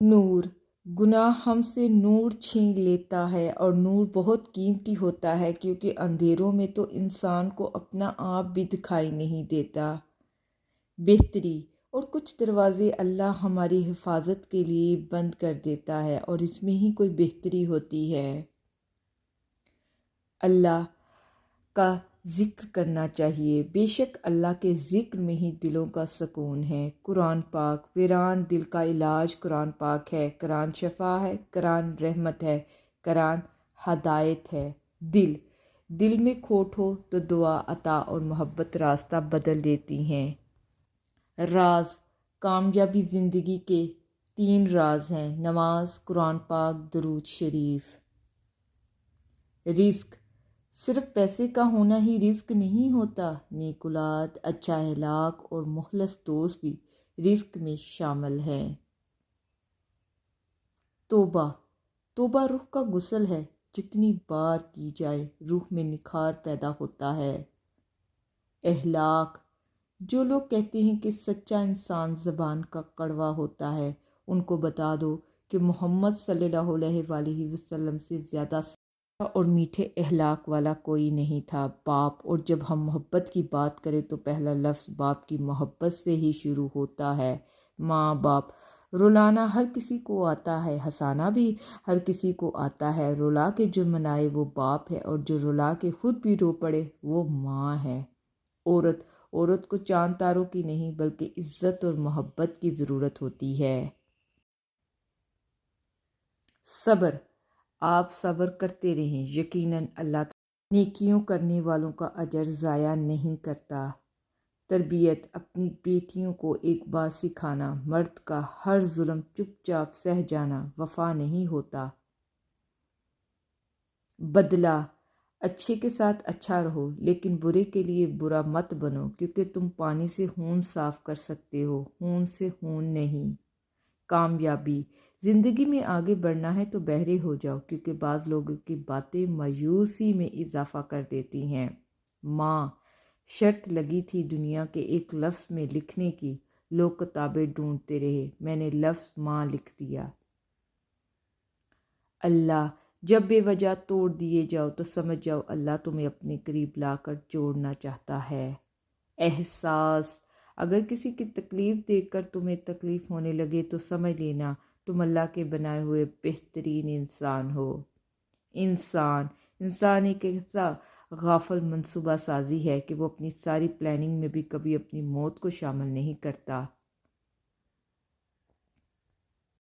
نور، گناہ ہم سے نور چھین لیتا ہے، اور نور بہت قیمتی ہوتا ہے کیونکہ اندھیروں میں تو انسان کو اپنا آپ بھی دکھائی نہیں دیتا۔ بہتری، اور کچھ دروازے اللہ ہماری حفاظت کے لیے بند کر دیتا ہے اور اس میں ہی کوئی بہتری ہوتی ہے۔ اللہ کا ذکر کرنا چاہیے، بے شک اللہ کے ذکر میں ہی دلوں کا سکون ہے۔ قرآن پاک، ویران دل کا علاج قرآن پاک ہے، قرآن شفا ہے، قرآن رحمت ہے، قرآن ہدایت ہے۔ دل میں کھوٹ ہو تو دعا، عطا اور محبت راستہ بدل دیتی ہیں۔ راز، کامیابی زندگی کے 3 راز ہیں: نماز، قرآن پاک، درود شریف۔ رزق، صرف پیسے کا ہونا ہی رزق نہیں ہوتا، نیک اولاد، اچھا اخلاق اور مخلص دوست بھی رزق میں شامل ہیں۔ توبہ روح کا غسل ہے، جتنی بار کی جائے روح میں نکھار پیدا ہوتا ہے۔ اخلاق، جو لوگ کہتے ہیں کہ سچا انسان زبان کا کڑوا ہوتا ہے، ان کو بتا دو کہ محمد صلی اللہ علیہ وآلہ وسلم سے زیادہ اور میٹھے اخلاق والا کوئی نہیں تھا۔ باپ، اور جب ہم محبت کی بات کریں تو پہلا لفظ باپ کی محبت سے ہی شروع ہوتا ہے۔ ماں باپ، رلانا ہر کسی کو آتا ہے، ہنسانا بھی ہر کسی کو آتا ہے، رلا کے جو منائے وہ باپ ہے، اور جو رلا کے خود بھی رو پڑے وہ ماں ہے۔ عورت کو چاند تاروں کی نہیں بلکہ عزت اور محبت کی ضرورت ہوتی ہے۔ صبر، آپ صبر کرتے رہیں، یقیناً اللہ تعالیٰ نیکیوں کرنے والوں کا اجر ضائع نہیں کرتا۔ تربیت، اپنی بیٹیوں کو ایک بات سکھانا: مرد کا ہر ظلم چپ چاپ سہ جانا وفا نہیں ہوتا۔ بدلہ، اچھے کے ساتھ اچھا رہو لیکن برے کے لیے برا مت بنو، کیونکہ تم پانی سے خون صاف کر سکتے ہو، خون سے خون نہیں۔ کامیابی، زندگی میں آگے بڑھنا ہے تو بہرے ہو جاؤ، کیونکہ بعض لوگوں کی باتیں مایوسی میں اضافہ کر دیتی ہیں۔ ماں، شرط لگی تھی دنیا کے ایک لفظ میں لکھنے کی، لوگ کتابیں ڈھونڈتے رہے، میں نے لفظ ماں لکھ دیا۔ اللہ، جب بے وجہ توڑ دیے جاؤ تو سمجھ جاؤ اللہ تمہیں اپنے قریب لا کر جوڑنا چاہتا ہے۔ احساس، اگر کسی کی تکلیف دیکھ کر تمہیں تکلیف ہونے لگے تو سمجھ لینا تم اللہ کے بنائے ہوئے بہترین انسان ہو۔ انسان ایک ایسا غافل منصوبہ سازی ہے کہ وہ اپنی ساری پلاننگ میں بھی کبھی اپنی موت کو شامل نہیں کرتا۔